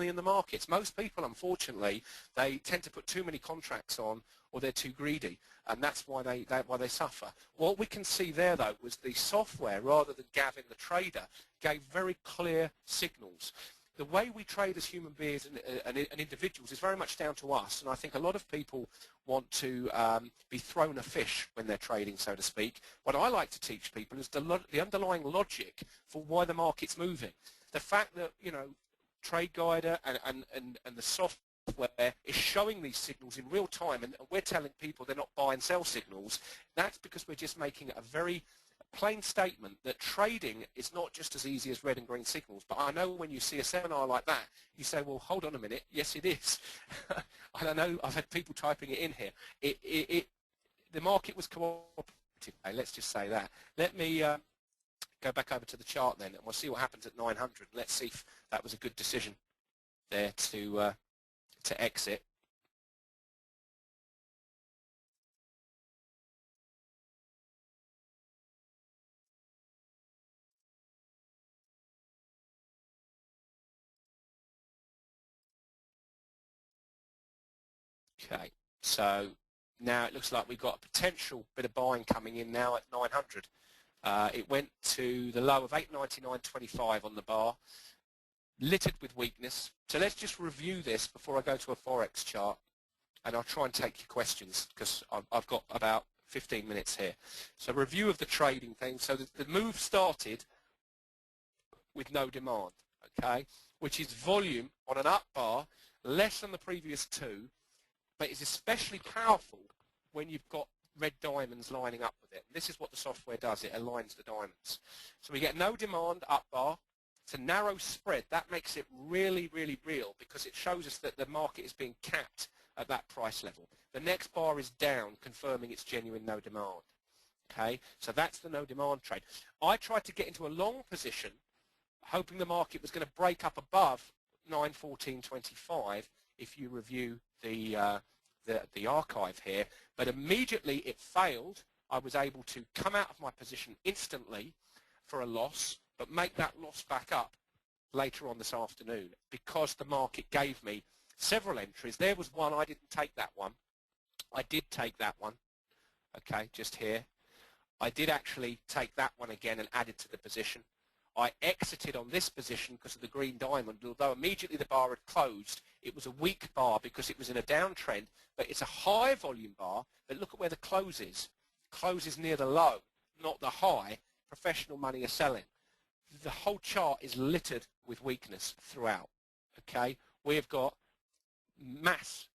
in the markets. Most people, unfortunately, they tend to put too many contracts on, or they're too greedy, and that's why they suffer. What we can see there, though, was the software, rather than Gavin the trader, gave very clear signals. The way we trade as human beings and individuals is very much down to us, and I think a lot of people want to be thrown a fish when they're trading, so to speak. What I like to teach people is the underlying logic for why the market's moving. The fact that, you know, TradeGuider and the software is showing these signals in real time, and we're telling people they're not buy and sell signals. That's because we're just making a very plain statement that trading is not just as easy as red and green signals. But I know when you see a seminar like that, you say, well, hold on a minute, yes it is. And I know I've had people typing it in here. The market was cooperative, let's just say that. Let me go back over to the chart then, and we'll see what happens at 900. Let's see if that was a good decision there to exit. Okay, so now it looks like we've got a potential bit of buying coming in now at 900. It went to the low of 899.25 on the bar, littered with weakness. So let's just review this before I go to a Forex chart, and I'll try and take your questions because I've got about 15 minutes here. So review of the trading thing. So the move started with no demand, okay, which is volume on an up bar, less than the previous two, but it's especially powerful when you've got red diamonds lining up with it. This is what the software does. It aligns the diamonds. So we get no demand up bar. It's a narrow spread. That makes it really, really real because it shows us that the market is being capped at that price level. The next bar is down, confirming it's genuine no demand. Okay, so that's the no demand trade. I tried to get into a long position, hoping the market was going to break up above 914.25 if you review the archive here, but immediately it failed. I was able to come out of my position instantly for a loss, but make that loss back up later on this afternoon because the market gave me several entries. There was one, I didn't take that one. I did take that one, okay, just here. I did actually take that one again and add it to the position. I exited on this position because of the green diamond, although immediately the bar had closed. It was a weak bar because it was in a downtrend, but it's a high volume bar. But look at where the close is. Close is near the low, not the high. Professional money are selling. The whole chart is littered with weakness throughout. Okay, we've got mass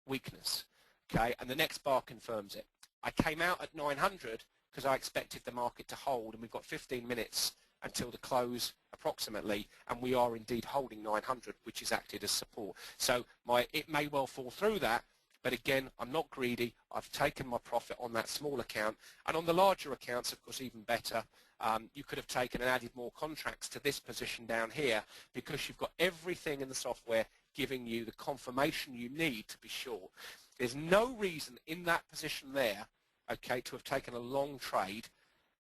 weakness. Okay, and the next bar confirms it. I came out at 900 because I expected the market to hold, and we've got 15 minutes until the close approximately, and we are indeed holding 900, which is acted as support. So it may well fall through that, but again, I'm not greedy. I've taken my profit on that small account, and on the larger accounts, of course, even better. You could have taken and added more contracts to this position down here because you've got everything in the software giving you the confirmation you need to be sure. There's no reason in that position there, okay, to have taken a long trade.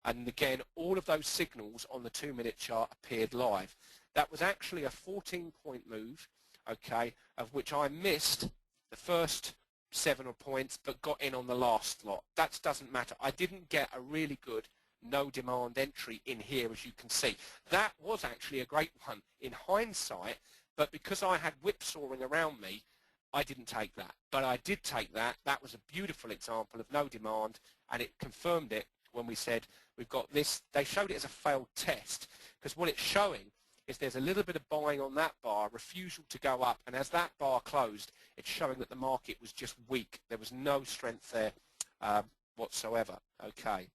And again, all of those signals on the 2-minute chart appeared live. That was actually a 14-point move, okay, of which I missed the first 7 points but got in on the last lot. That doesn't matter. I didn't get a really good no demand entry in here, as you can see. That was actually a great one in hindsight, but because I had whipsawing around me, I didn't take that. But I did take that. That was a beautiful example of no demand, and it confirmed it when we said we've got this. They showed it as a failed test because what it's showing is there's a little bit of buying on that bar, refusal to go up, and as that bar closed, it's showing that the market was just weak. There was no strength there whatsoever. Okay.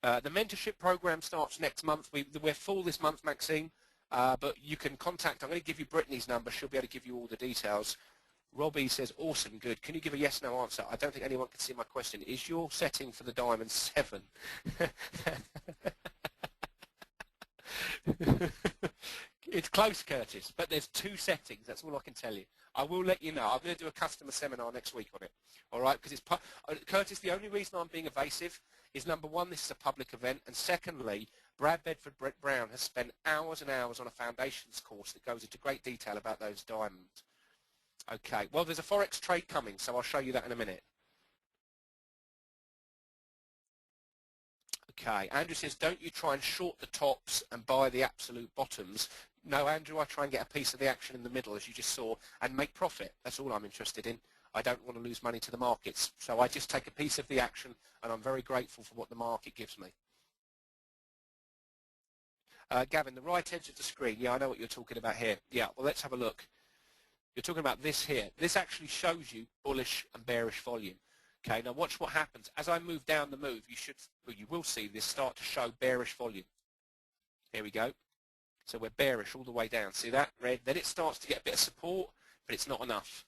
The mentorship program starts next month. We're full this month, Maxine, but you can contact. I'm going to give you Brittany's number. She'll be able to give you all the details. Robbie says, awesome, good. Can you give a yes/no answer? I don't think anyone can see my question. Is your setting for the diamond 7? It's close, Curtis, but there's 2 settings. That's all I can tell you. I will let you know. I'm going to do a customer seminar next week on it, all right? Because it's Curtis, the only reason I'm being evasive is, number one, this is a public event, and secondly, Brad Bedford Brown has spent hours and hours on a foundations course that goes into great detail about those diamonds. Okay, well, there's a Forex trade coming, so I'll show you that in a minute. Okay, Andrew says, don't you try and short the tops and buy the absolute bottoms. No, Andrew, I try and get a piece of the action in the middle, as you just saw, and make profit. That's all I'm interested in. I don't want to lose money to the markets. So I just take a piece of the action, and I'm very grateful for what the market gives me. Gavin, the right edge of the screen. Yeah, I know what you're talking about here. Yeah, well, let's have a look. You're talking about this here. This actually shows you bullish and bearish volume. Okay, now watch what happens. As I move down the move, you will see this start to show bearish volume. Here we go. So we're bearish all the way down. See that? Red. Then it starts to get a bit of support, but it's not enough.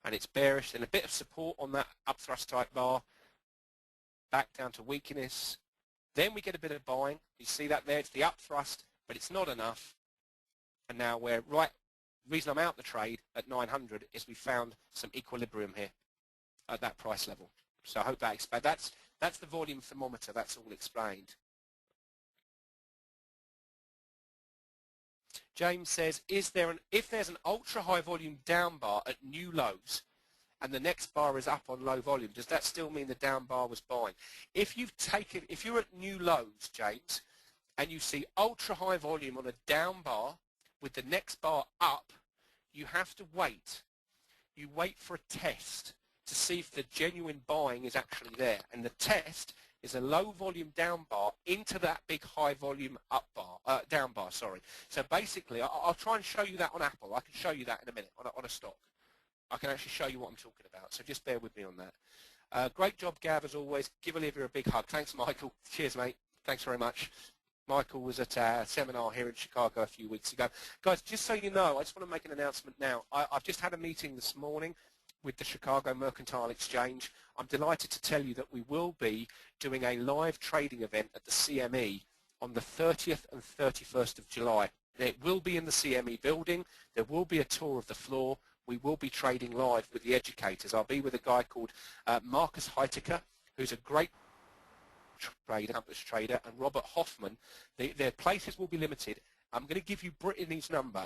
And it's bearish. Then a bit of support on that upthrust type bar. Back down to weakness. Then we get a bit of buying. You see that there? It's the upthrust, but it's not enough. And now we're right. The reason I'm out the trade at 900 is we found some equilibrium here at that price level. So I hope that explains. That's the volume thermometer. That's all explained. James says, if there's an ultra high volume down bar at new lows and the next bar is up on low volume, does that still mean the down bar was buying? If you're at new lows, James, and you see ultra high volume on a down bar with the next bar up, you have to wait. You wait for a test to see if the genuine buying is actually there. And the test is a low volume down bar into that big high volume down bar, sorry. So basically, I'll try and show you that on Apple. I can show you that in a minute on a stock. I can actually show you what I'm talking about. So just bear with me on that. Great job, Gav, as always. Give Olivia a big hug. Thanks, Michael. Cheers, mate. Thanks very much. Michael was at a seminar here in Chicago a few weeks ago. Guys, just so you know, I just want to make an announcement now. I've just had a meeting this morning with the Chicago Mercantile Exchange. I'm delighted to tell you that we will be doing a live trading event at the CME on the 30th and 31st of July. It will be in the CME building. There will be a tour of the floor. We will be trading live with the educators. I'll be with a guy called Marcus Heiteker, who's a great trader, and Robert Hoffman. Their places will be limited. I'm going to give you Brittany's number.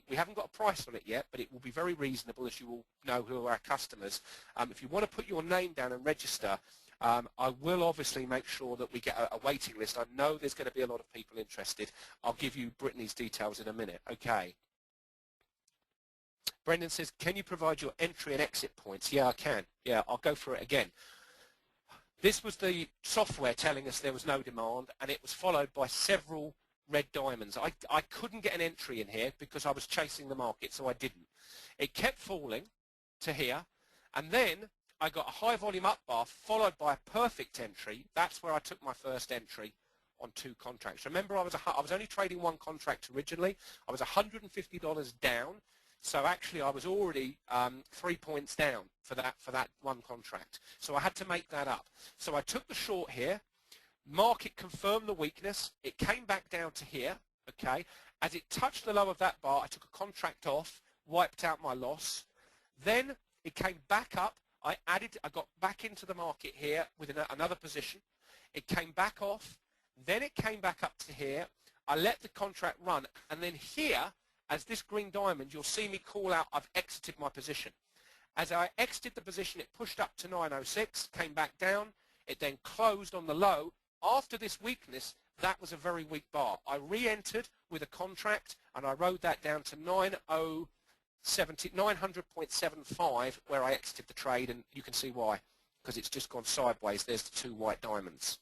We haven't got a price on it yet, but it will be very reasonable, as you all know who are our customers. If you want to put your name down and register, I will obviously make sure that we get a waiting list. I know there's going to be a lot of people interested. I'll give you Brittany's details in a minute. Okay. Brendan says, can you provide your entry and exit points? Yeah, I can. Yeah, I'll go through it again. This was the software telling us there was no demand, and it was followed by several red diamonds. I couldn't get an entry in here because I was chasing the market, so I didn't. It kept falling to here, and then I got a high volume up bar followed by a perfect entry. That's where I took my first entry on 2 contracts. Remember, I was only trading 1 contract originally. I was $150 down. So actually, I was already 3 points down for that 1 contract. So I had to make that up. So I took the short here. Market confirmed the weakness. It came back down to here. Okay. As it touched the low of that bar, I took a contract off, wiped out my loss. Then it came back up. I got back into the market here with another position. It came back off. Then it came back up to here. I let the contract run, and then here, as this green diamond, you'll see me call out, I've exited my position. As I exited the position, it pushed up to 906, came back down. It then closed on the low. After this weakness, that was a very weak bar. I re-entered with a contract, and I rode that down to 900.75, where I exited the trade, and you can see why, because it's just gone sideways. There's the 2 white diamonds.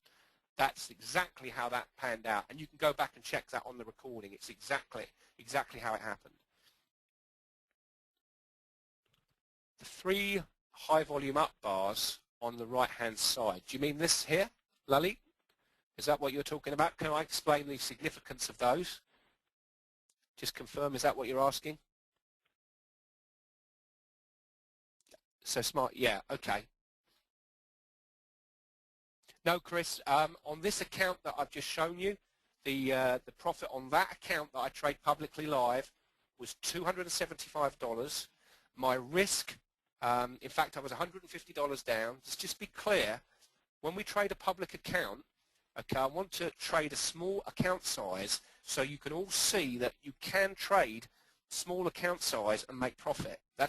That's exactly how that panned out, and you can go back and check that on the recording. It's exactly how it happened. The 3 high volume up bars on the right hand side. Do you mean this here, Lali? Is that what you're talking about? Can I explain the significance of those? Just confirm, is that what you're asking? So smart, yeah, okay. No, Chris, on this account that I've just shown you, the profit on that account that I trade publicly live was $275. My risk, in fact, I was $150 down. Let's just be clear, when we trade a public account, Okay, I want to trade a small account size so you can all see that you can trade small account size and make profit. That's